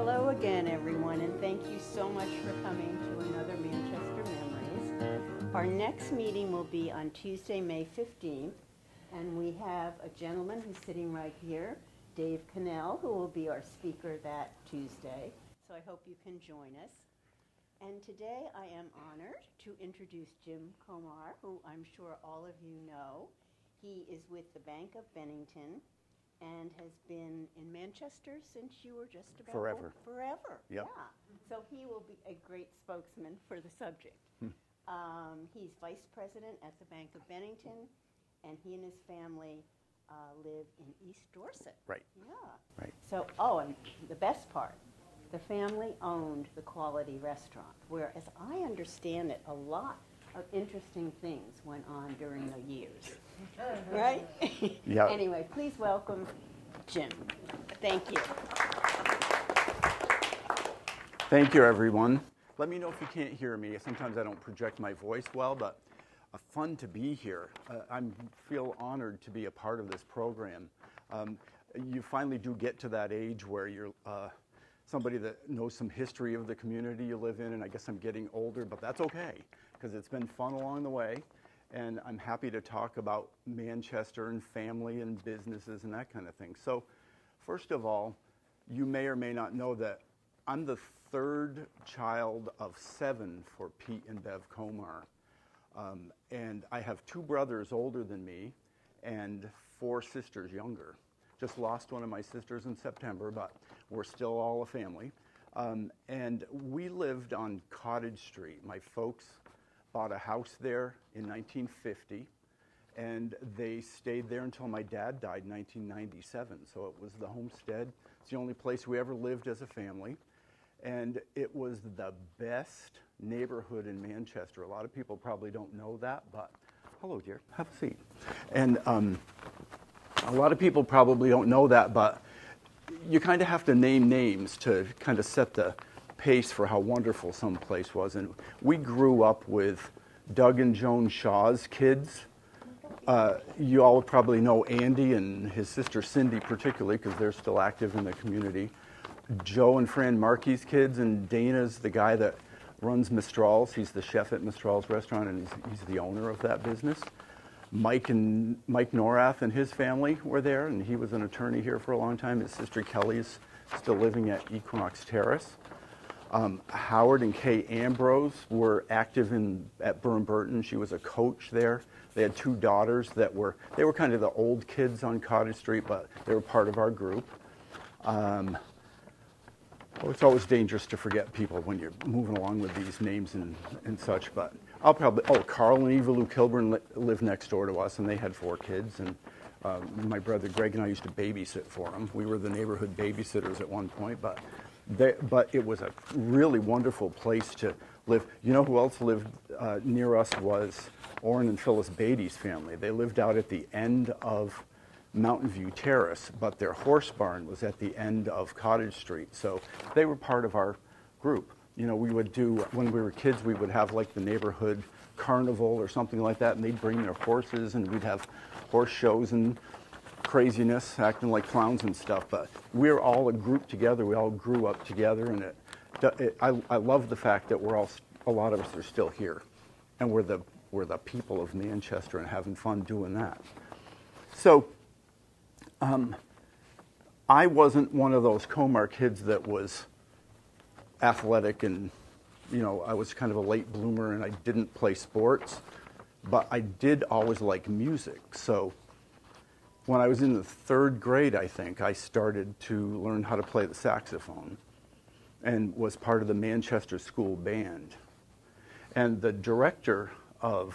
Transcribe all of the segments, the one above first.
Hello again, everyone, and thank you so much for coming to another Manchester Memories. Our next meeting will be on Tuesday, May 15th, and we have a gentleman who's sitting right here, Dave Cannell, who will be our speaker that Tuesday. So I hope you can join us. And today I am honored to introduce Jim COMAR, who I'm sure all of you know. He is with the Bank of Bennington and has been in Manchester since you were just about forever. Forever, yep. Yeah. So he will be a great spokesman for the subject. He's vice president at the Bank of Bennington, and he and his family live in East Dorset. Right. Yeah. Right. So, oh, and the best part, the family owned the Quality Restaurant, where, as I understand it, a lot of interesting things went on during the years. Right? Yeah. Anyway, please welcome Jim. Thank you. Thank you, everyone. Let me know if you can't hear me. Sometimes I don't project my voice well, but fun to be here. I feel honored to be a part of this program. You finally do get to that age where you're somebody that knows some history of the community you live in, and I guess I'm getting older, but that's okay, because it's been fun along the way. And I'm happy to talk about Manchester and family and businesses and that kind of thing. So first of all, you may or may not know that I'm the third child of 7 for Pete and Bev COMAR. And I have 2 brothers older than me and 4 sisters younger. Just lost one of my sisters in September, but we're still all a family. And we lived on Cottage Street. My folks bought a house there in 1950, and they stayed there until my dad died in 1997. So it was the homestead. It's the only place we ever lived as a family. And it was the best neighborhood in Manchester. A lot of people probably don't know that, but hello, dear, have a seat. And a lot of people probably don't know that, but you kind of have to name names to kind of set the pace for how wonderful some place was. And we grew up with Doug and Joan Shaw's kids. You all probably know Andy and his sister Cindy particularly, because they're still active in the community. Joe and Fran Markey's kids, and Dana's the guy that runs Mistral's. He's the chef at Mistral's restaurant, and he's the owner of that business. Mike Norath and his family were there, and he was an attorney here for a long time. His sister Kelly's still living at Equinox Terrace. Howard and Kay Ambrose were active at Burton. She was a coach there. They had 2 daughters that were kind of the old kids on Cottage Street, but they were part of our group. It's always dangerous to forget people when you're moving along with these names and such, but Carl and Eva Lou Kilburn lived next door to us, and they had 4 kids, and my brother Greg and I used to babysit for them. We were the neighborhood babysitters at one point, but it was a really wonderful place to live. You know who else lived near us was Orrin and Phyllis Beatty's family. They lived out at the end of Mountain View Terrace, but their horse barn was at the end of Cottage Street. So they were part of our group. You know, we would do, when we were kids, we would have like the neighborhood carnival or something like that, and they'd bring their horses, and we'd have horse shows and craziness, acting like clowns and stuff. But we're all a group together. We all grew up together, and I love the fact that a lot of us are still here, and we're the people of Manchester and having fun doing that. So I wasn't one of those COMAR kids that was athletic, and I was kind of a late bloomer, and I didn't play sports, but I did always like music. So when I was in the 3rd grade, I think, I started to learn how to play the saxophone and was part of the Manchester School Band. And the director of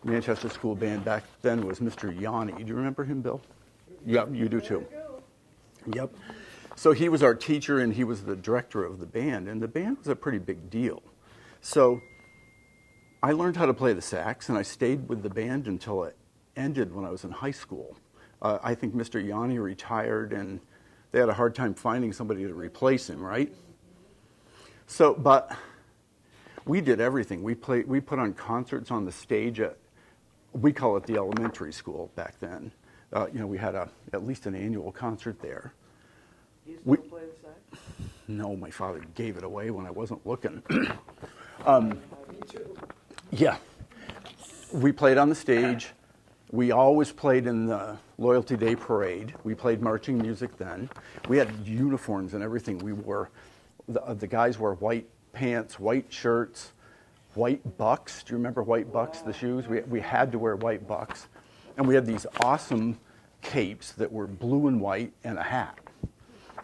Manchester School Band back then was Mr. Yanni. Do you remember him, Bill? Yep, you do too. Yep. So he was our teacher, and he was the director of the band, and the band was a pretty big deal. So I learned how to play the sax, and I stayed with the band until it ended when I was in high school. I think Mr. Yanni retired, and they had a hard time finding somebody to replace him, right? So, but we did everything. We put on concerts on the stage we call it the elementary school back then. We had at least an annual concert there. You still play the sax? No, my father gave it away when I wasn't looking. Yeah. We played on the stage. We always played in the Loyalty Day Parade. We played marching music then. We had uniforms and everything. We wore, the guys wore white pants, white shirts, white bucks. Do you remember white bucks, the shoes? We had to wear white bucks. And we had these awesome capes that were blue and white and a hat.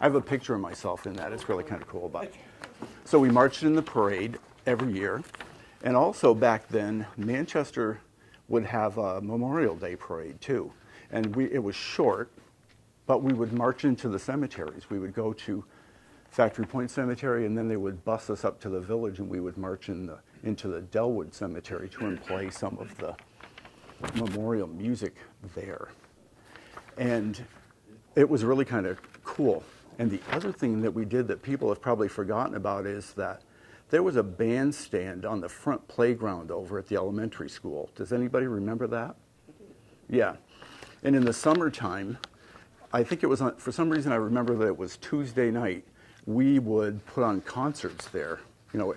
I have a picture of myself in that. It's really kind of cool. But so we marched in the parade every year. And also back then, Manchester would have a Memorial Day parade too. And it was short, but we would march into the cemeteries. We would go to Factory Point Cemetery, and then they would bus us up to the village, and we would march into the Delwood Cemetery to play some of the memorial music there. And it was really kind of cool. And the other thing that we did that people have probably forgotten about is that there was a bandstand on the front playground over at the elementary school. Does anybody remember that? Yeah. And in the summertime, I think it was for some reason I remember that it was Tuesday night, we would put on concerts there, you know,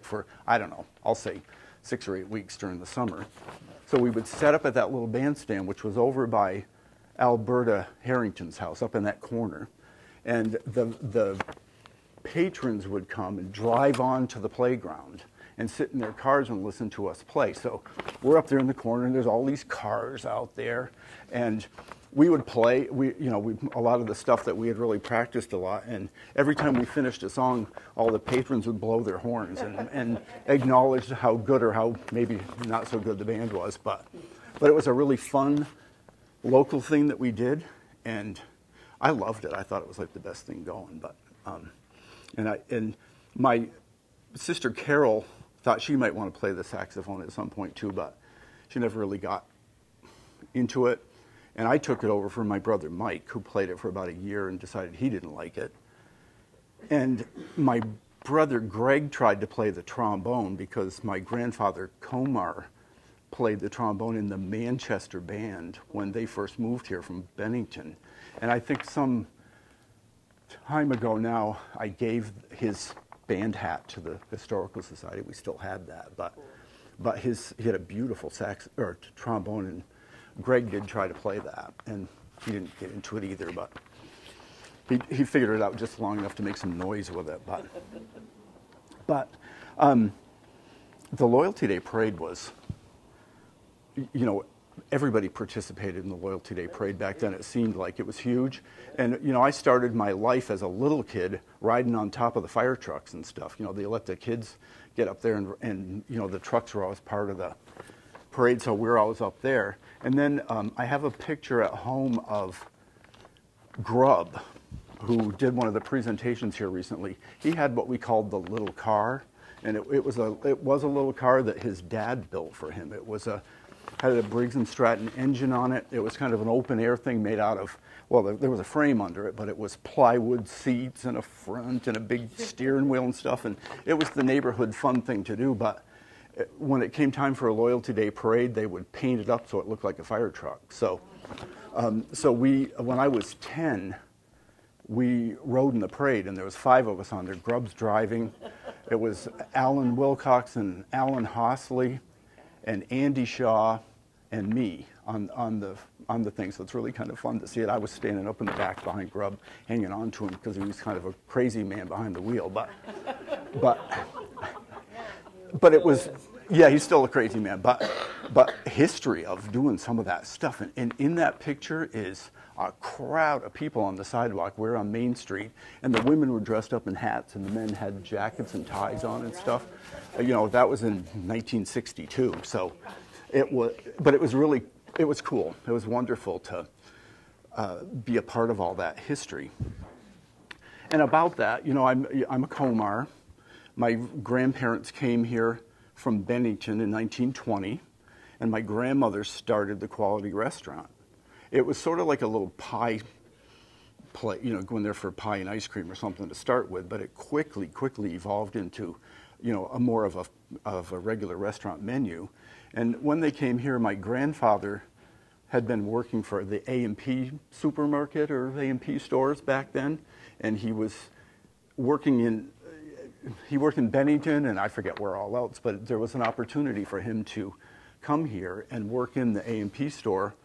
for, I don't know, I'll say 6 or 8 weeks during the summer. So we would set up at that little bandstand, which was over by Alberta Harrington's house, up in that corner. And the patrons would come and drive on to the playground and sit in their cars and listen to us play. So we're up there in the corner, and there's all these cars out there, and we would play. A lot of the stuff that we had really practiced a lot, and every time we finished a song, all the patrons would blow their horns and acknowledge how good or how maybe not so good the band was. But it was a really fun local thing that we did, and I loved it. I thought it was like the best thing going. But and my sister Carol thought she might want to play the saxophone at some point too, but she never really got into it. And I took it over from my brother Mike, who played it for about a year and decided he didn't like it. And my brother Greg tried to play the trombone because my grandfather COMAR played the trombone in the Manchester band when they first moved here from Bennington. And I think some time ago now, I gave his band hat to the Historical Society. We still had that, but he had a beautiful trombone, and Greg did try to play that, and he didn't get into it either, but he figured it out just long enough to make some noise with it. But the Loyalty Day Parade was, you know, everybody participated in the Loyalty Day Parade back then. It seemed like it was huge. And, you know, I started my life as a little kid riding on top of the fire trucks and stuff. You know, they let the kids get up there, and you know, the trucks were always part of the parade, so we were always up there. And then I have a picture at home of Grubb, who did one of the presentations here recently. He had what we called the little car, and it was a little car that his dad built for him. It had a Briggs & Stratton engine on it. It was kind of an open air thing made out of, well, there was a frame under it, but it was plywood seats and a front and a big steering wheel and stuff. And it was the neighborhood fun thing to do. But when it came time for a Loyalty Day Parade, they would paint it up so it looked like a fire truck. So, when I was 10, we rode in the parade, and there was 5 of us on there. Grubb's driving. It was Alan Wilcox and Alan Hossley and Andy Shaw and me on the thing. So it's really kind of fun to see it. I was standing up in the back behind Grubb, hanging on to him because he was kind of a crazy man behind the wheel. But it was, yeah, he's still a crazy man. But history of doing some of that stuff, and in that picture is a crowd of people on the sidewalk. We're on Main Street, and the women were dressed up in hats, and the men had jackets and ties on and stuff. You know, that was in 1962. So it was cool. It was wonderful to be a part of all that history. And about that, you know, I'm a COMAR. My grandparents came here from Bennington in 1920, and my grandmother started the Quality Restaurant. It was sort of like a little pie play, you know, going there for pie and ice cream or something to start with, but it quickly evolved into, you know, a more of a regular restaurant menu. And when they came here, my grandfather had been working for the A&P supermarket or A&P stores back then, and he was working in, he worked in Bennington and I forget where all else, but there was an opportunity for him to come here and work in the A&P store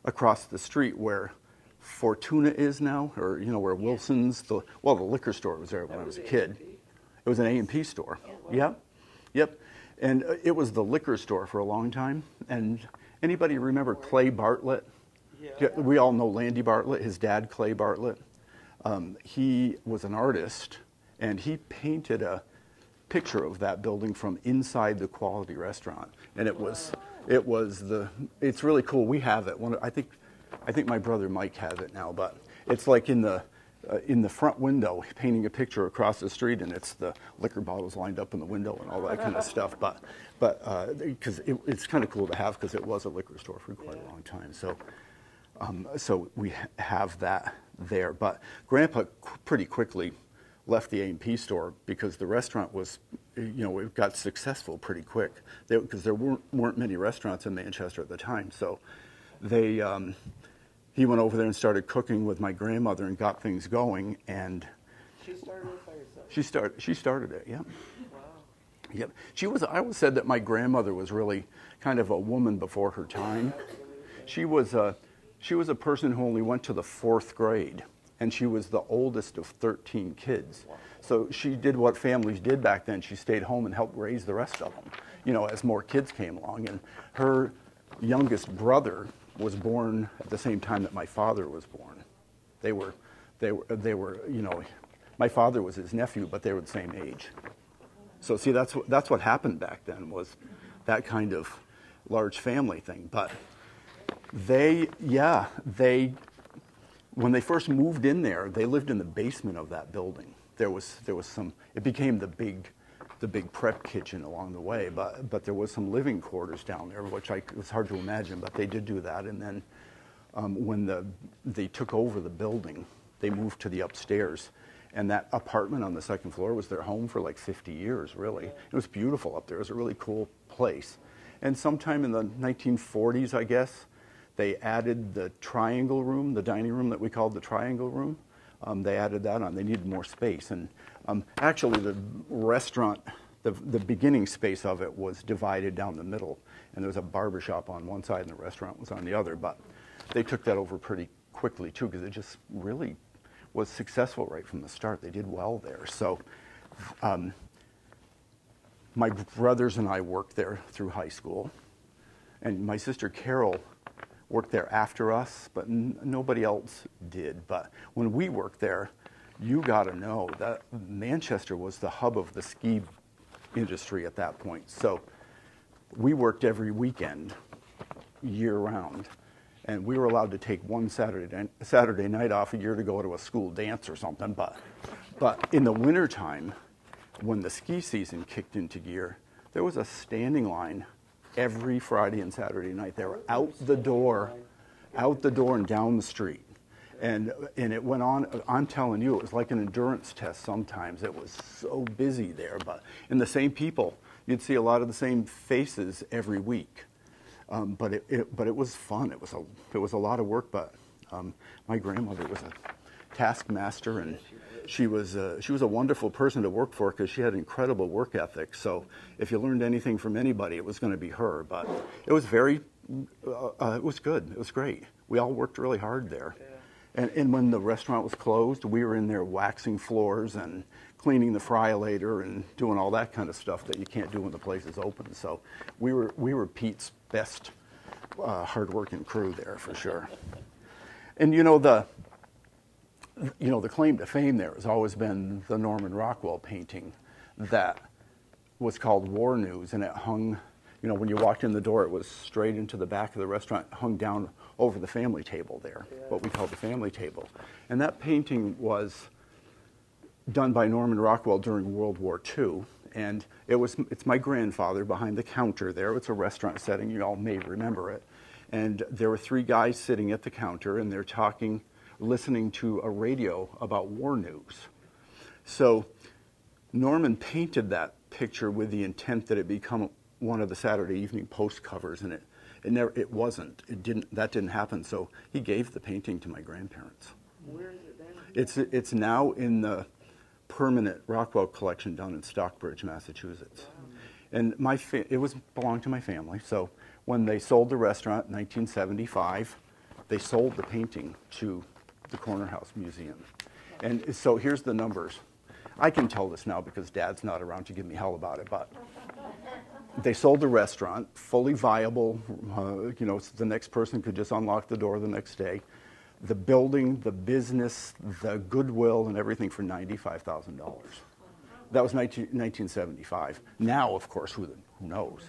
across the street where Fortuna is now, or where Wilson's, the liquor store was there when I was a kid. It was an A&P store. Yep. And it was the liquor store for a long time. And anybody remember Clay Bartlett? Yeah. We all know Landy Bartlett, his dad, Clay Bartlett. He was an artist, and he painted a picture of that building from inside the Quality Restaurant. And it's really cool. We have it. I think my brother Mike has it now, but it's like in the front window, painting a picture across the street, and it's the liquor bottles lined up in the window and all that kind of stuff. But because it's kind of cool to have, because it was a liquor store for quite a long time. So we have that there. But Grandpa pretty quickly left the A&P store because the restaurant was, it got successful pretty quick, because there weren't many restaurants in Manchester at the time. So he went over there and started cooking with my grandmother and got things going. And she started it by herself? She started it, yeah. Wow. Yep. I always said that my grandmother was really kind of a woman before her time. She was a person who only went to the 4th grade, and she was the oldest of 13 kids. So she did what families did back then. She stayed home and helped raise the rest of them, as more kids came along. And her youngest brother was born at the same time that my father was born. They were, my father was his nephew, but they were the same age. So see, that's what happened back then, was that kind of large family thing. But when they first moved in there, they lived in the basement of that building. There was some, it became the big prep kitchen along the way, but there was some living quarters down there, which it was hard to imagine, but they did do that. And then when they took over the building, they moved to the upstairs, and that apartment on the 2nd floor was their home for like 50 years, really. It was beautiful up there. It was a really cool place. And sometime in the 1940s, I guess, they added the triangle room, the dining room that we called the triangle room. They added that on. They needed more space. And actually, the restaurant, the beginning space of it was divided down the middle. And there was a barber shop on one side and the restaurant was on the other. But they took that over pretty quickly, too, because it just really was successful right from the start. They did well there. So my brothers and I worked there through high school. And my sister Carol worked there after us, but nobody else did. But when we worked there, you got to know that Manchester was the hub of the ski industry at that point. So we worked every weekend, year-round, and we were allowed to take one Saturday night off a year to go to a school dance or something. But in the wintertime, when the ski season kicked into gear, there was a standing line every Friday and Saturday night. They were out the door and down the street. And it went on, I'm telling you, it was like an endurance test sometimes. It was so busy there, and the same people. You'd see a lot of the same faces every week. But it was fun. It was a lot of work, but my grandmother was a taskmaster, and she was a wonderful person to work for, because she had incredible work ethic. So if you learned anything from anybody, it was going to be her. But it was it was good. It was great. We all worked really hard there. And when the restaurant was closed, we were in there waxing floors and cleaning the fryolator and doing all that kind of stuff that you can't do when the place is open. So we were Pete's best hard-working crew there for sure. And the claim to fame there has always been the Norman Rockwell painting that was called War News, and it hung, when you walked in the door, it was straight into the back of the restaurant, hung down over the family table there, what we call the family table. And that painting was done by Norman Rockwell during World War II, and it's my grandfather behind the counter there. It's a restaurant setting, you all may remember it. And there were 3 guys sitting at the counter, and they're listening to a radio about war news. So Norman painted that picture with the intent that it become one of the Saturday Evening Post covers, and that didn't happen. So he gave the painting to my grandparents. Where is it then? It's now in the permanent Rockwell collection down in Stockbridge, Massachusetts. And it belonged to my family. So when they sold the restaurant in 1975, they sold the painting to the Corner House Museum. And so here's the numbers. I can tell this now because Dad's not around to give me hell about it, but they sold the restaurant, fully viable, so the next person could just unlock the door the next day. The building, the business, the goodwill, and everything for $95,000. That was 1975. Now, of course, who knows?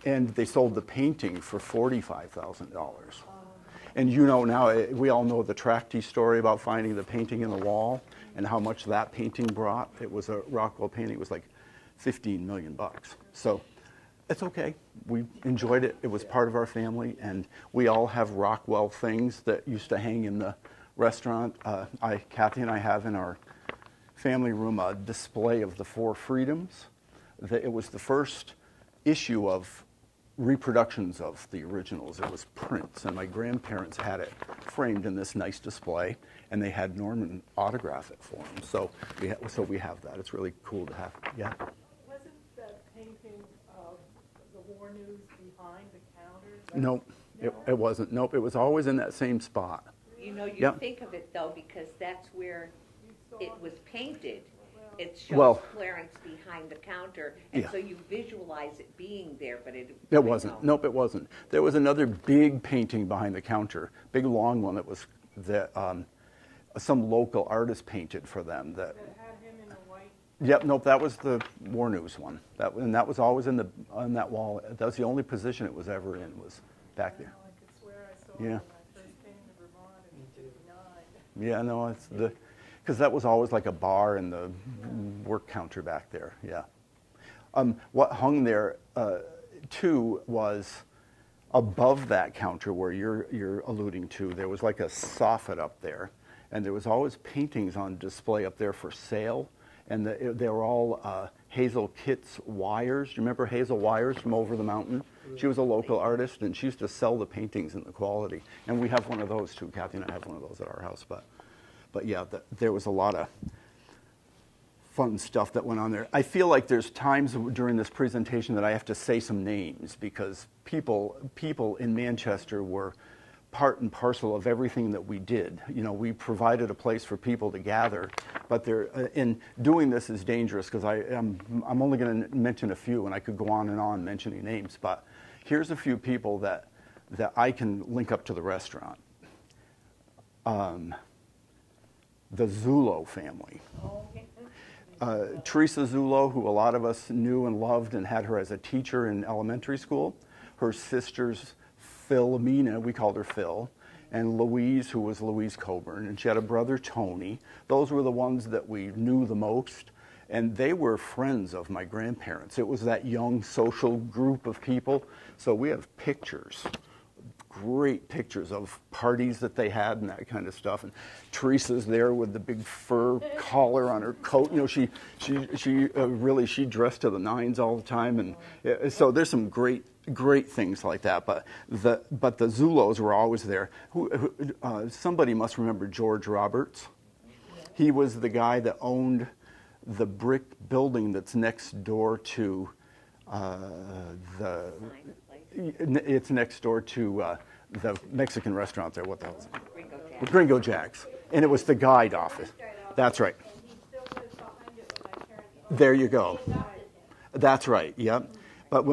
And they sold the painting for $45,000. And now, we all know the Tracty story about finding the painting in the wall and how much that painting brought. It was a Rockwell painting. It was like $15 million. So it's okay. We enjoyed it. It was part of our family. And we all have Rockwell things that used to hang in the restaurant. Kathy and I have in our family room a display of the Four Freedoms. It was the first issue of reproductions of the originals. It was prints, and my grandparents had it framed in this nice display, and they had Norman autograph it for them. So we have that. It's really cool to have. Yeah. Wasn't that painting of the war news behind the counter? Nope, it wasn't. Nope, it was always in that same spot. You think of it though, because that's where it was painted. It shows Clarence behind the counter, and so you visualize it being there, but it wasn't. Nope, it wasn't. There was another big painting behind the counter, big long one that was some local artist painted for them. That had him in the white. Yep, nope, that was the War News one. That was always on that wall. That was the only position it was ever in, was back there. I could swear I saw it when I first came to Vermont in '59. Yeah, no, it's because that was always like a bar and the work counter back there, yeah. What hung there, too, was above that counter where you're alluding to, there was like a soffit up there, and there was always paintings on display up there for sale, and they were all Hazel Kitts Wires. Do you remember Hazel Wires from over the mountain? She was a local artist, and she used to sell the paintings and the quality. And we have one of those, too. Kathy and I have one of those at our house, But yeah, there was a lot of fun stuff that went on there. I feel like there's times during this presentation that I have to say some names because people in Manchester were part and parcel of everything that we did. We provided a place for people to gather, but in doing this is dangerous because I'm only going to mention a few, and I could go on mentioning names, but here's a few people that I can link up to the restaurant. The Zullo family. Teresa Zullo, who a lot of us knew and loved and had her as a teacher in elementary school. Her sisters, Philomena, we called her Phil, and Louise, who was Louise Coburn, and she had a brother, Tony. Those were the ones that we knew the most, and they were friends of my grandparents. It was that young social group of people, so we have pictures. Great pictures of parties that they had and that kind of stuff. And Teresa's there with the big fur collar on her coat. She dressed to the nines all the time, and so there's some great things like that. But the Zullos were always there. Somebody must remember George Roberts. He was the guy that owned the brick building that's next door to It's next door to the Mexican restaurant there. What the hell is it? Gringo Jack's. And it was the guide office. That's right. There you go. That's right. Yep. But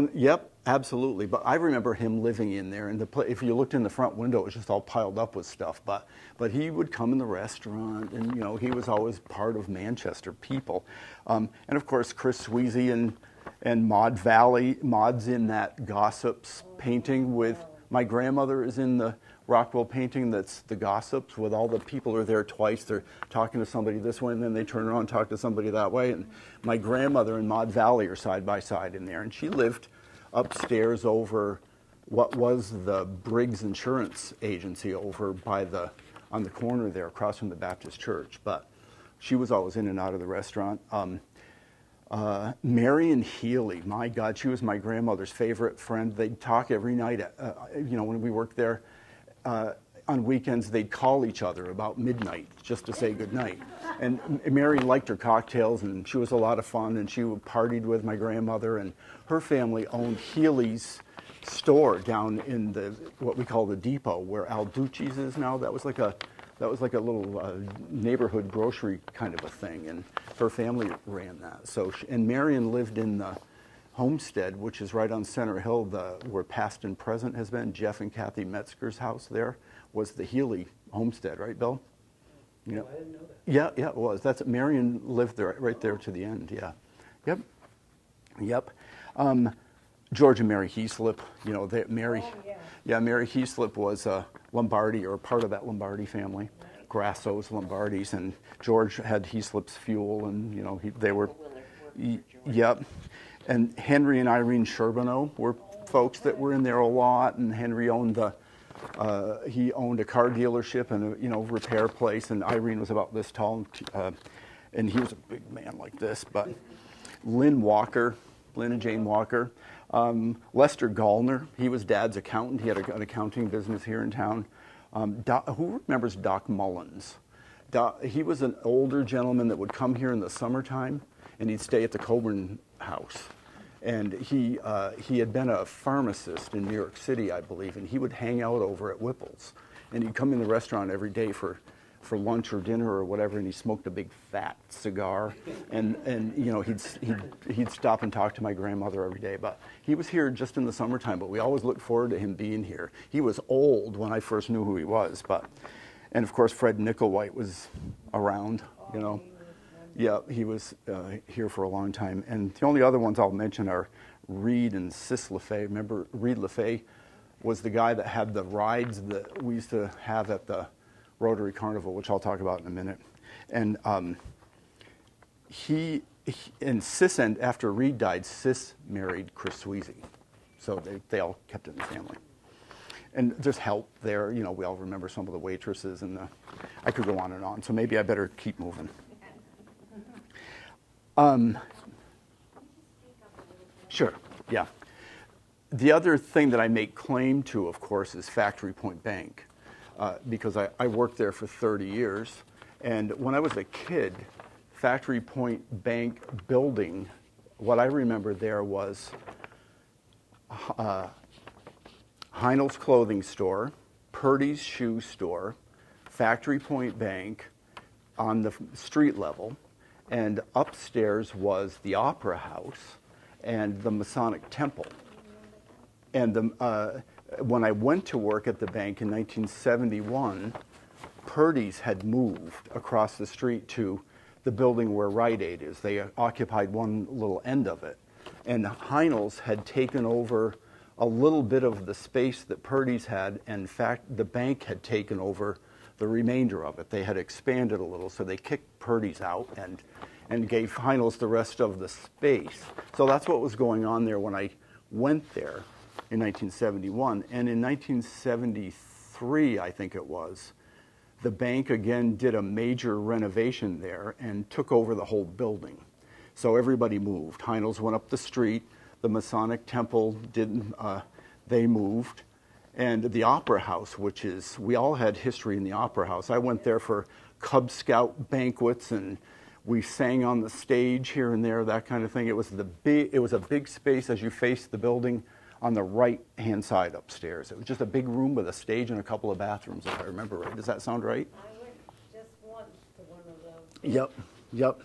absolutely. But I remember him living in there, and if you looked in the front window, it was just all piled up with stuff. But he would come in the restaurant, and he was always part of Manchester people. And of course, Chris Sweezy and Maud Valley. Maud's in that Gossips painting with my grandmother is in the Rockwell painting that's the Gossips with all the people are there twice. They're talking to somebody this way and then they turn around and talk to somebody that way. And my grandmother and Maud Valley are side by side in there. And she lived upstairs over what was the Briggs Insurance Agency over on the corner there across from the Baptist Church. But she was always in and out of the restaurant. Marion Healy, my God, she was my grandmother's favorite friend. They'd talk every night, when we worked there. on weekends they'd call each other about midnight just to say goodnight. And Marion liked her cocktails, and she was a lot of fun, and she partied with my grandmother, and her family owned Healy's store down in the what we call the depot, where Al Ducci's is now. That was like a little neighborhood grocery kind of a thing, and her family ran that. So, and Marion lived in the homestead, which is right on Center Hill, where past and present has been. Jeff and Kathy Metzger's house there was the Healy homestead, right, Bill? Yeah. I didn't know that. Yeah, it was. That's Marion lived there, right there to the end. Yeah, yep. George and Mary Heaslip, you know, Mary. Oh, yeah. Yeah, Mary Heaslip was Lombardi, or part of that Lombardi family, Grasso's, Lombardis, and George had Heaslip's Fuel, and you know they were. Yep. And Henry and Irene Sherbino were folks that were in there a lot, and Henry owned he owned a car dealership and a repair place, and Irene was about this tall, and he was a big man like this. But Lynn and Jane Walker, Lester Gallner, he was Dad's accountant. He had an accounting business here in town. Who remembers Doc Mullins? He was an older gentleman that would come here in the summertime, and he'd stay at the Coburn house. And he had been a pharmacist in New York City, I believe, and he would hang out over at Whipple's. And he'd come in the restaurant every day for lunch or dinner or whatever, and he smoked a big fat cigar. And you know, he'd stop and talk to my grandmother every day. But he was here just in the summertime, but we always looked forward to him being here. He was old when I first knew who he was, and of course Fred Nickelwhite was around, you know. Yeah, he was here for a long time. And the only other ones I'll mention are Reed and Sis LaFay. Remember, Reed LaFay was the guy that had the rides that we used to have at the Rotary Carnival, which I'll talk about in a minute. And he and Sis, and after Reed died, Sis married Chris Sweezy. So they all kept it in the family. And there's help there. You know, we all remember some of the waitresses, and I could go on and on. So maybe I better keep moving. Sure, yeah. The other thing that I make claim to, of course, is Factory Point Bank, because I worked there for 30 years. And when I was a kid, Factory Point Bank building, what I remember there was Heinel's Clothing Store, Purdy's Shoe Store, Factory Point Bank on the street level, and upstairs was the Opera House and the Masonic Temple. And when I went to work at the bank in 1971, Purdy's had moved across the street to the building where Rite Aid is. They occupied one little end of it. And Heinel's had taken over a little bit of the space that Purdy's had, and in fact, the bank had taken over the remainder of it. They had expanded a little, so they kicked Purdy's out and gave Heinel's the rest of the space. So that's what was going on there when I went there in 1971. And in 1973, I think it was, the bank again did a major renovation there and took over the whole building. So everybody moved. Heinel's went up the street. The Masonic Temple didn't, they moved. And the Opera House, which is, we all had history in the Opera House. I went there for Cub Scout banquets, and we sang on the stage here and there, that kind of thing. It was a big space as you faced the building on the right-hand side upstairs. It was just a big room with a stage and a couple of bathrooms, if I remember right. Does that sound right? I went just once to one of those. Yep. You had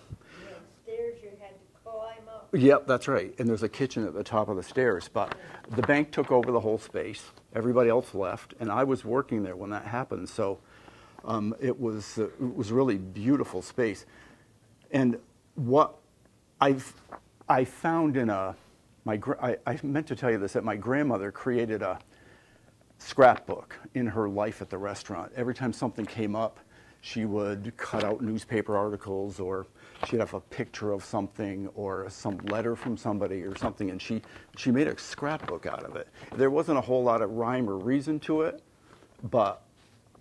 stairs you had to climb up. Yep, that's right. And there's a kitchen at the top of the stairs. But the bank took over the whole space. Everybody else left, and I was working there when that happened. So it was really beautiful space. And what I found in I meant to tell you this, that my grandmother created a scrapbook in her life at the restaurant. Every time something came up, she would cut out newspaper articles, or she'd have a picture of something or some letter from somebody or something, and she made a scrapbook out of it. There wasn't a whole lot of rhyme or reason to it, but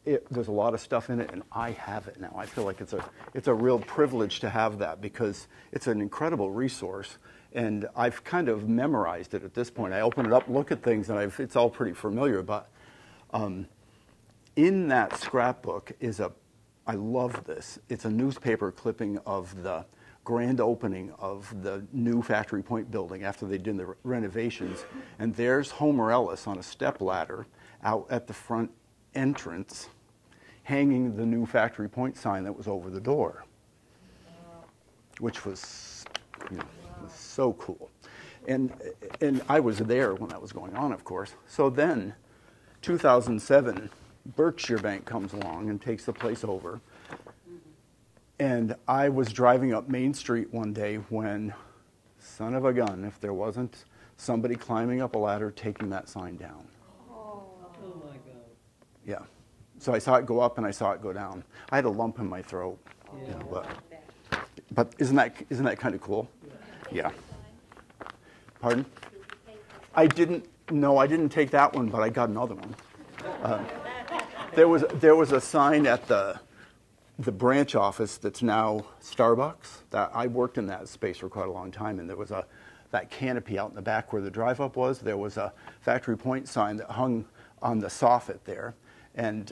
there's a lot of stuff in it, and I have it now. I feel like it's a real privilege to have that, because it's an incredible resource, and I've kind of memorized it at this point. I open it up, look at things, and it's all pretty familiar, but in that scrapbook is I love this. It's a newspaper clipping of the grand opening of the new Factory Point building after they did the renovations. And there's Homer Ellis on a stepladder out at the front entrance, hanging the new Factory Point sign that was over the door, which was, was so cool. And I was there when that was going on, of course. So then, 2007, Berkshire Bank comes along and takes the place over. And I was driving up Main Street one day when, son of a gun, if there wasn't somebody climbing up a ladder taking that sign down. Oh my God. Yeah. So I saw it go up and I saw it go down. I had a lump in my throat. Yeah. But isn't that kind of cool? Yeah. Pardon? I didn't take that one, but I got another one. There was a sign at the branch office that's now Starbucks. That I worked in that space for quite a long time, and there was that canopy out in the back where the drive-up was. There was a Factory Point sign that hung on the soffit there, and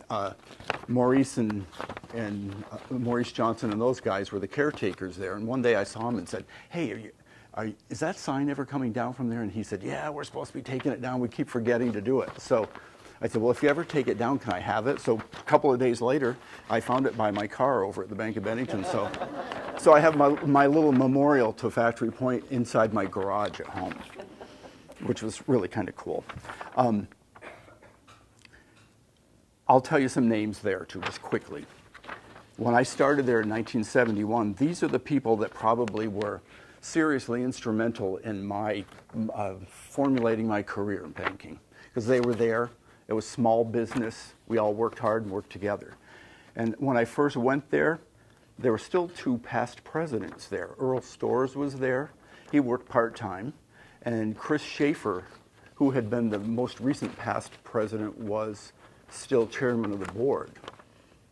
Maurice Johnson and those guys were the caretakers there. And one day I saw him and said, "Hey, is that sign ever coming down from there?" And he said, "Yeah, we're supposed to be taking it down. We keep forgetting to do it." So I said, "Well, if you ever take it down, can I have it?" So a couple of days later, I found it by my car over at the Bank of Bennington. So I have my little memorial to Factory Point inside my garage at home, which was really kind of cool. I'll tell you some names there, too, just quickly. When I started there in 1971, these are the people that probably were seriously instrumental in my formulating my career in banking, because they were there. It was small business. We all worked hard and worked together. And when I first went there were still two past presidents there. Earl Storrs was there. He worked part-time. And Chris Schaefer, who had been the most recent past president, was still chairman of the board.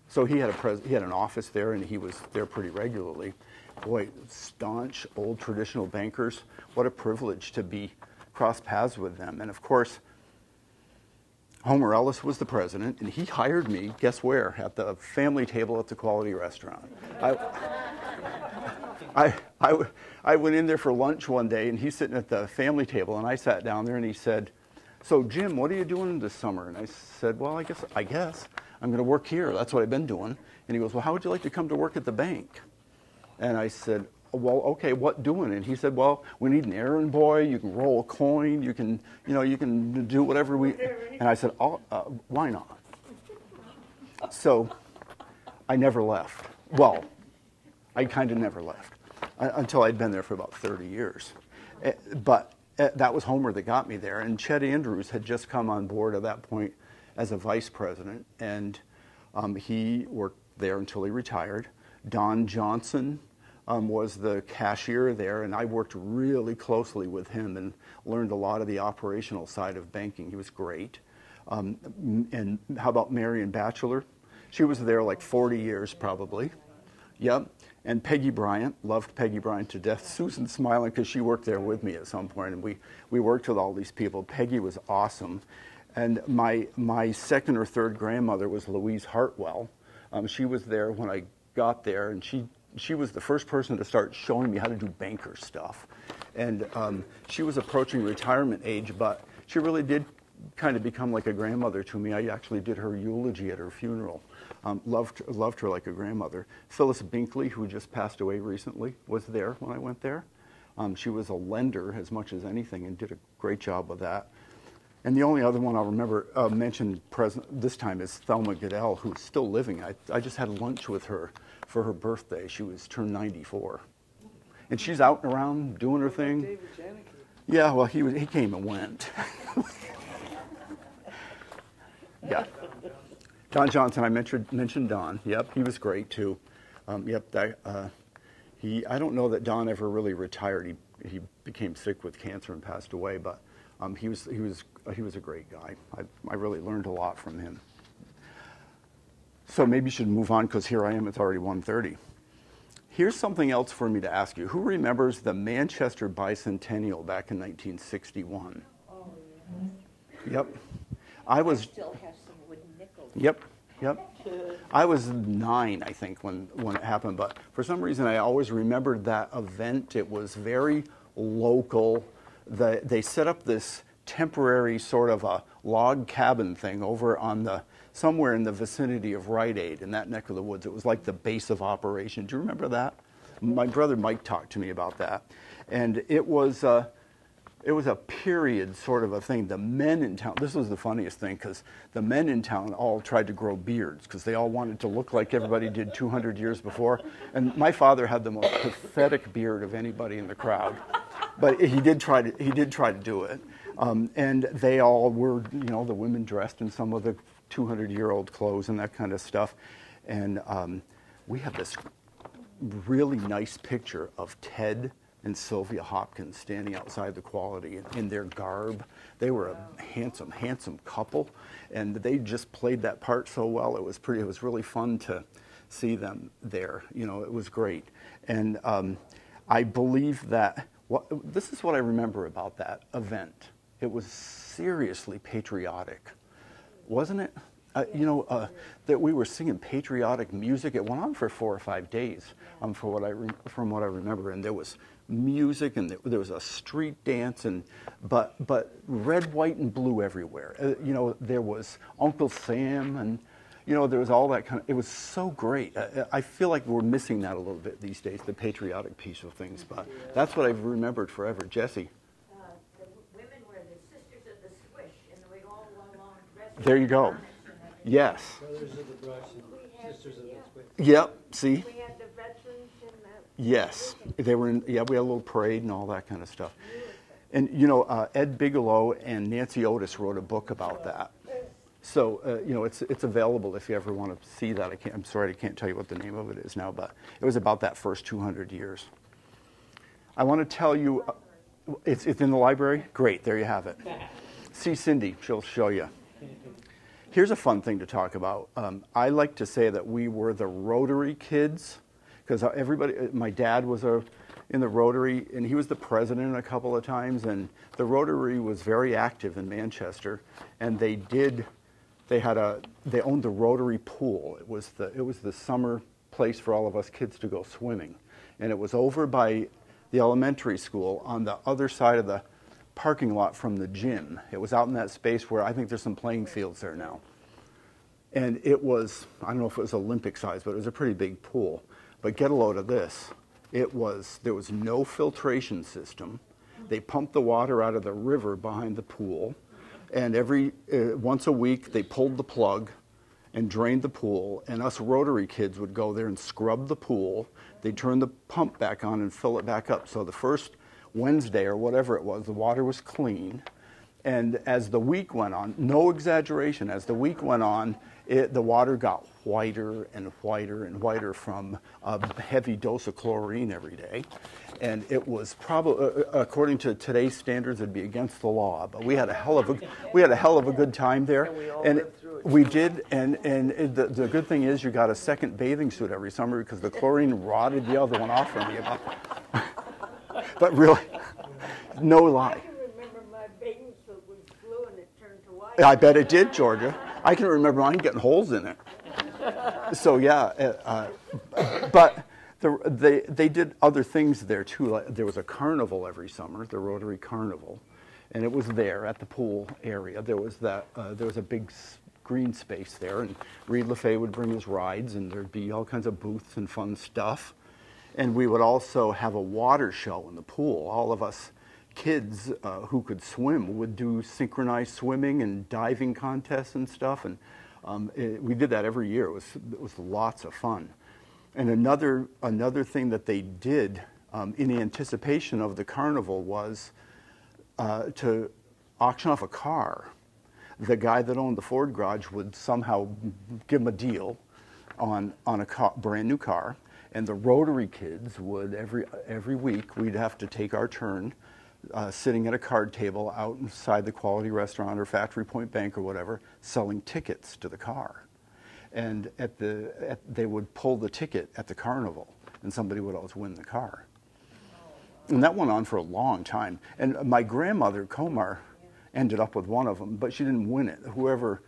So he had an office there, and he was there pretty regularly. Boy, staunch, old traditional bankers. What a privilege to be cross paths with them. And of course, Homer Ellis was the president, and he hired me, guess where? At the family table at the Quality Restaurant. I went in there for lunch one day, and he's sitting at the family table, and I sat down there, and he said, "So, Jim, what are you doing this summer?" And I said, "Well, I guess I'm going to work here. That's what I've been doing." And he goes, "Well, how would you like to come to work at the bank?" And I said, "Well, okay, what doing?" And he said, "Well, we need an errand boy. You can roll a coin. You can do whatever we." And I said, "Why not?" So I never left. Well, I kind of never left until I'd been there for about 30 years. But that was Homer that got me there. And Chet Andrews had just come on board at that point as a vice president, and he worked there until he retired. Don Johnson was the cashier there, and I worked really closely with him and learned a lot of the operational side of banking. He was great. And how about Marion Batchelor? She was there like 40 years probably. Yep. And Peggy Bryant, loved Peggy Bryant to death. Susan's smiling because she worked there with me at some point, and we worked with all these people. Peggy was awesome. And my second or third grandmother was Louise Hartwell. She was there when I got there, and she was the first person to start showing me how to do banker stuff. And she was approaching retirement age, but she really did kind of become like a grandmother to me. I actually did her eulogy at her funeral. Loved her like a grandmother. Phyllis Binkley, who just passed away recently, was there when I went there. She was a lender as much as anything and did a great job with that. And the only other one I'll remember mention this time is Thelma Goodell, who's still living. I just had lunch with her for her birthday. She turned 94. And she's out and around doing her thing. David Janicki. Yeah, well, he came and went. Yeah. Don Johnson, I mentioned Don. Yep, he was great too. I don't know that Don ever really retired. He became sick with cancer and passed away, but he was a great guy. I really learned a lot from him. So maybe you should move on because here I am. It's already 1:30. Here's something else for me to ask you. Who remembers the Manchester Bicentennial back in 1961? Oh, Yep. I still have some wooden nickels. Yep. Yep. I was 9, I think, when it happened, but for some reason I always remembered that event. It was very local. They set up this temporary sort of a log cabin thing over on somewhere in the vicinity of Rite Aid in that neck of the woods. It was like the base of operation. Do you remember that? My brother Mike talked to me about that. And it was a period sort of a thing. The men in town, this was the funniest thing, because the men in town all tried to grow beards because they all wanted to look like everybody did 200 years before. And my father had the most pathetic beard of anybody in the crowd. But he did try to do it. And they all were, the women dressed in some of the 200-year-old clothes and that kind of stuff. And we have this really nice picture of Ted and Sylvia Hopkins standing outside the Quality in their garb. They were a handsome, handsome couple, and they just played that part so well. It was really fun to see them there. It was great. And I believe that, this is what I remember about that event. It was seriously patriotic, wasn't it? That we were singing patriotic music. It went on for 4 or 5 days, from what I remember. And there was music, and there was a street dance, but red, white, and blue everywhere. There was Uncle Sam, and there was all that kind of. It was so great. I feel like we're missing that a little bit these days, the patriotic piece of things. But that's what I've remembered forever. Jesse. The women were the sisters of the Swish, and they all wore long dresses. There you go. Yes. Brothers of the Brush and Sisters of the Swish. Yep. See. We had the veterans and the. Yes. They were in. Yeah, we had a little parade and all that kind of stuff. And Ed Bigelow and Nancy Otis wrote a book about that. So it's available if you ever want to see that. I'm sorry, I can't tell you what the name of it is now, but it was about that first 200 years. I want to tell you, it's in the library. Great, there you have it. See Cindy, she'll show you. Here's a fun thing to talk about. I like to say that we were the Rotary kids, because my dad was in the Rotary, and he was the president a couple of times, and the Rotary was very active in Manchester, and they owned the Rotary pool. It was the summer place for all of us kids to go swimming, and it was over by the elementary school on the other side of the parking lot from the gym. It was out in that space where I think there's some playing fields there now. And it was, I don't know if it was Olympic size, but it was a pretty big pool. But get a load of this. There was no filtration system. They pumped the water out of the river behind the pool. And once a week, they pulled the plug and drained the pool. And us Rotary kids would go there and scrub the pool. They'd turn the pump back on and fill it back up. So the first Wednesday or whatever it was, the water was clean. And as the week went on, no exaggeration, as the week went on, the water got whiter and whiter and whiter from a heavy dose of chlorine every day. And it was probably, according to today's standards, it'd be against the law. But we had a hell of a good time there. And we did. And the good thing is, you got a second bathing suit every summer because the chlorine rotted the other one off from you. But really, no lie. I can remember my bathing suit was blue and it turned to white. I bet it did, Georgia. I can remember mine getting holes in it. So yeah, but they did other things there too. Like, there was a carnival every summer, the Rotary Carnival, and it was there at the pool area. There was a big green space there, and Reed LaFay would bring his rides, and there'd be all kinds of booths and fun stuff. And we would also have a water show in the pool. All of us kids who could swim would do synchronized swimming and diving contests and stuff. And we did that every year. It was lots of fun. And another thing that they did in anticipation of the carnival was to auction off a car. The guy that owned the Ford garage would somehow give him a deal on a brand new car. And the Rotary kids would, every week, we'd have to take our turn sitting at a card table out inside the Quality Restaurant or Factory Point Bank or whatever, selling tickets to the car. And they would pull the ticket at the carnival, and somebody would always win the car. And that went on for a long time. And my grandmother, COMAR, ended up with one of them, but she didn't win it. Whoever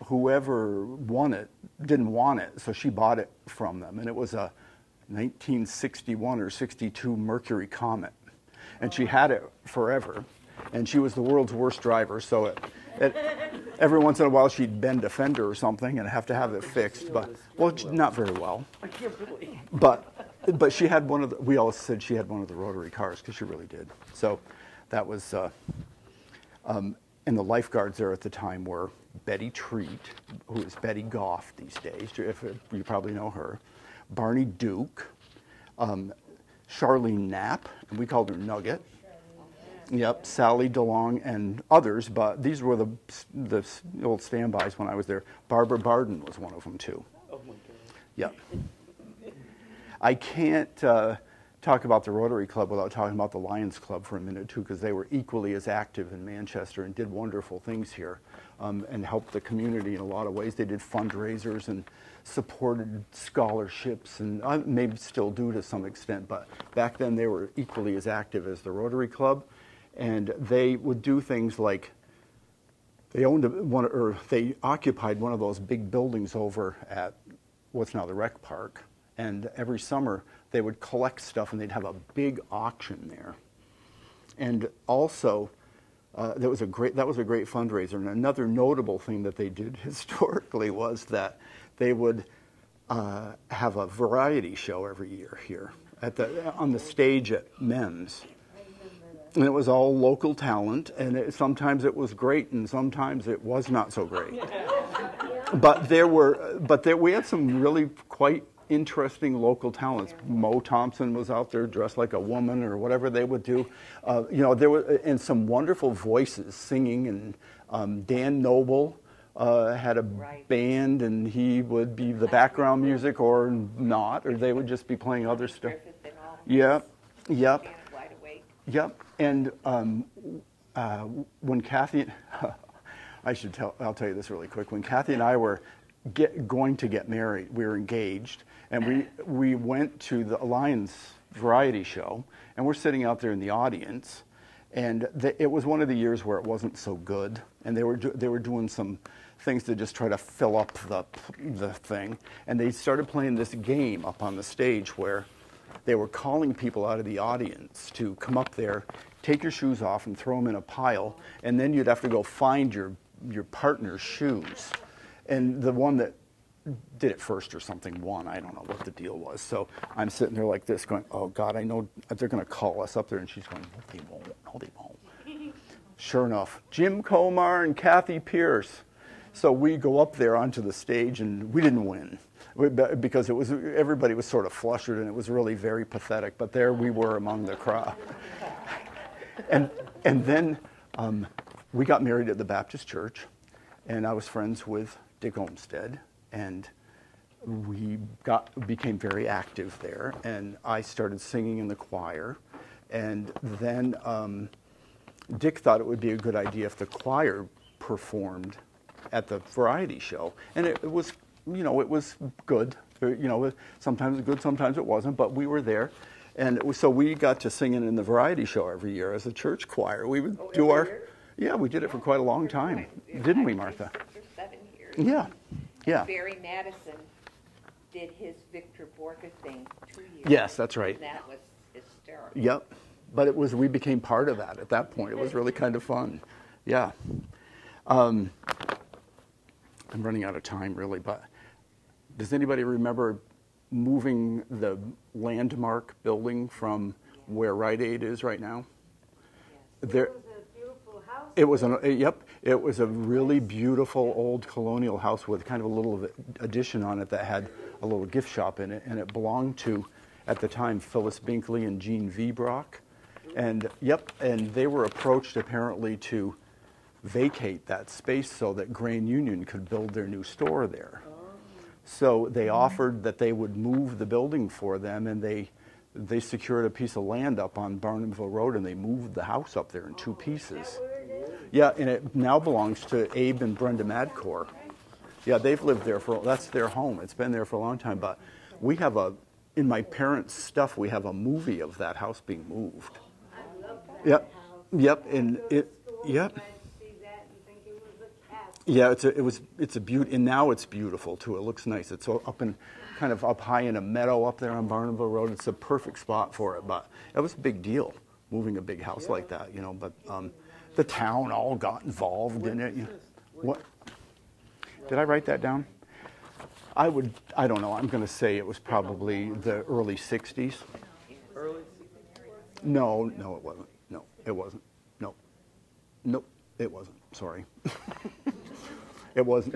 whoever won it didn't want it, so she bought it from them. And it was a 1961 or 62 Mercury Comet. And she had it forever. And she was the world's worst driver, so every once in a while she'd bend a fender or something and have to have it fixed. But, well, not very well. But she had one of the, we always said she had one of the rotary cars, because she really did. So that was, and the lifeguards there at the time were Betty Treat, who is Betty Goff these days, if you probably know her, Barney Duke, Charlene Knapp, and we called her Nugget. Yep, Sally DeLong and others, but these were the old standbys when I was there. Barbara Barden was one of them too. Oh my God. Yep. I can't talk about the Rotary Club without talking about the Lions Club for a minute too, because they were equally as active in Manchester and did wonderful things here and helped the community in a lot of ways. They did fundraisers and supported scholarships, and maybe still do to some extent, but back then they were equally as active as the Rotary Club. And they would do things like they they occupied one of those big buildings over at what's now the rec park. And every summer they would collect stuff and they'd have a big auction there. And also, that was a great fundraiser. And another notable thing that they did historically was that they would have a variety show every year here on the stage at MEMS. And it was all local talent, and sometimes it was great, and sometimes it was not so great. But we had some really quite interesting local talents. Mo Thompson was out there dressed like a woman, or whatever they would do. There were and some wonderful voices singing, and Dan Noble had a band, and he would be the background music or not, or they would just be playing other stuff. Yep. And when Kathy, I'll tell you this really quick. When Kathy and I were going to get married, we were engaged, and we went to the Lions variety show, and we're sitting out there in the audience, and it was one of the years where it wasn't so good, and they were doing some things to just try to fill up the thing, and they started playing this game up on the stage where they were calling people out of the audience to come up there, take your shoes off and throw them in a pile, and then you'd have to go find your partner's shoes. And the one that did it first or something won. I don't know what the deal was. So I'm sitting there like this going, oh God, I know they're going to call us up there. And she's going, no, they won't. Sure enough, Jim Comar and Kathy Pierce. So we go up there onto the stage, and we didn't win, because everybody was sort of flustered, and it was really very pathetic. But there we were among the crowd. And then we got married at the Baptist church, and I was friends with Dick Olmsted, and we became very active there. And I started singing in the choir, and then Dick thought it would be a good idea if the choir performed at the variety show, and it was good. Sometimes it was good, sometimes it wasn't, but we were there, and so we got to sing in the variety show every year as a church choir. We would do we did it for quite a long time, didn't we, Martha? 6 or 7 years. Yeah. Barry Madison did his Victor Borka thing 2 years. Yes, that's right. And that was hysterical. Yep, but we became part of that at that point. It was really kind of fun. Yeah. I'm running out of time, really, but does anybody remember moving the Landmark building from where Rite Aid is right now? Yes. It was a beautiful house. It was a really beautiful old colonial house with kind of a little addition on it that had a little gift shop in it, and it belonged to, at the time, Phyllis Binkley and Jean V. Brock. And they were approached apparently to vacate that space so that Grand Union could build their new store there. So they offered that they would move the building for them, and they secured a piece of land up on Barnumville Road, and they moved the house up there in 2 pieces. Yeah, and it now belongs to Abe and Brenda Madcore. Yeah, they've lived there that's their home. It's been there for a long time, but we have in my parents' stuff, we have a movie of that house being moved. I love that house. And Yeah, it's a beauty, and now it's beautiful too. It looks nice. It's up in, kind of up high in a meadow up there on Barnaville Road. It's a perfect spot for it, but it was a big deal moving a big house like that, you know. But the town all got involved in it. You know. What? Did I write that down? I don't know. I'm going to say it was probably the early '60s. Early? No, it wasn't. No, it wasn't. Nope, it wasn't. Sorry. It wasn't.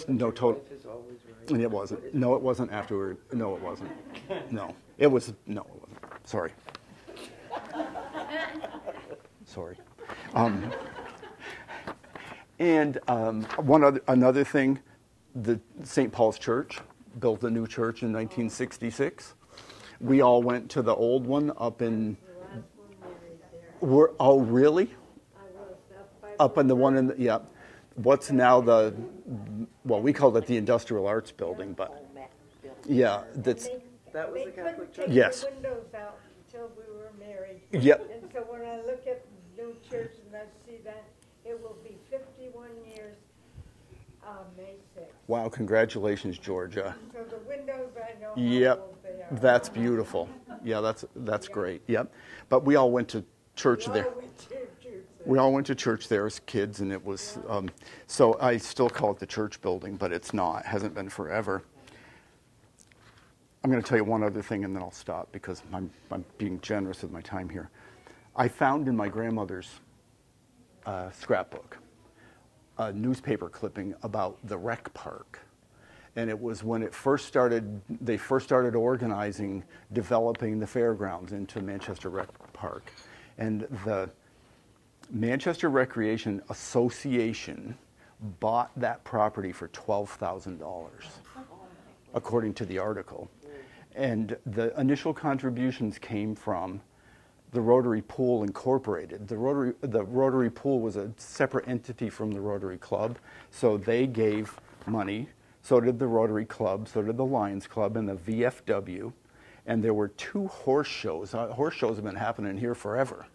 No, total. And it wasn't. No, it wasn't afterward. No, it wasn't. No, it was. No, it wasn't. Sorry. Sorry. Another thing, the St. Paul's Church built a new church in 1966. We all went to the old one up in. Oh, really? Up in the one in the, yeah. What's now the, well, we called it the Industrial Arts Building, but yeah, That was the Catholic church? Yes. They couldn't take the windows out until we were married. Yep. And so when I look at the new church and I see that, it will be 51 years, May 6th. Wow, congratulations, Georgia. So the windows, I know how Yep, old they are. that's beautiful. Yeah, that's great. Yep, but we all went to church there. We all went to church there as kids, and it was, so I still call it the church building, but it's not. It hasn't been forever. I'm going to tell you one other thing, and then I'll stop because I'm being generous with my time here. I found in my grandmother's scrapbook a newspaper clipping about the rec park. And it was when they first started organizing, developing the fairgrounds into Manchester Rec Park. And the Manchester Recreation Association bought that property for $12,000, according to the article. And the initial contributions came from the Rotary Pool Incorporated. The Rotary Pool was a separate entity from the Rotary Club, so they gave money. So did the Rotary Club, so did the Lions Club, and the VFW. And there were 2 horse shows. Horse shows have been happening here forever.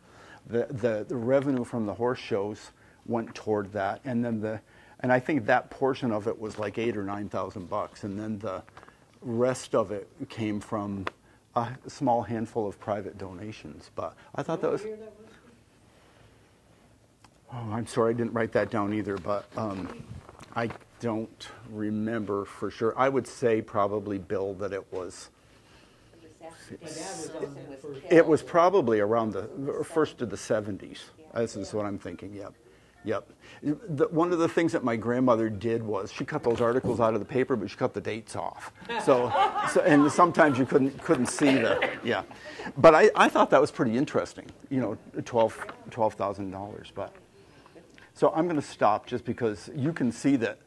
The revenue from the horse shows went toward that, and then and I think that portion of it was like $8,000 or $9,000, and then the rest of it came from a small handful of private donations. But I thought that was. Oh, I'm sorry, I didn't write that down either, but I don't remember for sure. I would say probably, Bill, that it was. It was probably around the first of the 70s. This is what I'm thinking. Yep. One of the things that my grandmother did was she cut those articles out of the paper, but she cut the dates off. So and sometimes you couldn't see the. Yeah, but I thought that was pretty interesting. You know, $12,000. But so I'm going to stop just because you can see that.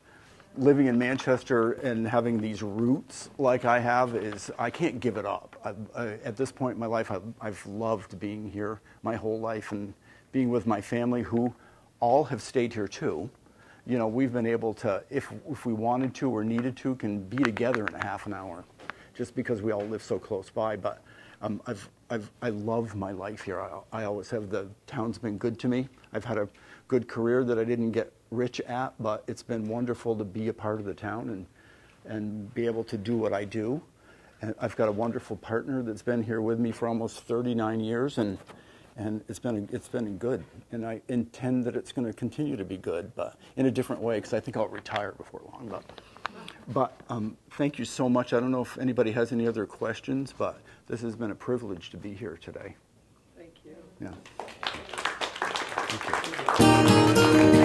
Living in Manchester and having these roots like I have I can't give it up. At this point in my life, I've loved being here my whole life and being with my family who all have stayed here too. You know, we've been able to, if we wanted to or needed to, can be together in a half an hour just because we all live so close by. But I love my life here. I always have. The town's been good to me. I've had a good career that I didn't get rich at, but it's been wonderful to be a part of the town and be able to do what I do. And I've got a wonderful partner that's been here with me for almost 39 years, and it's been good. And I intend that it's going to continue to be good, but in a different way, because I think I'll retire before long. But thank you so much. I don't know if anybody has any other questions, but this has been a privilege to be here today. Thank you. Yeah. Thank you.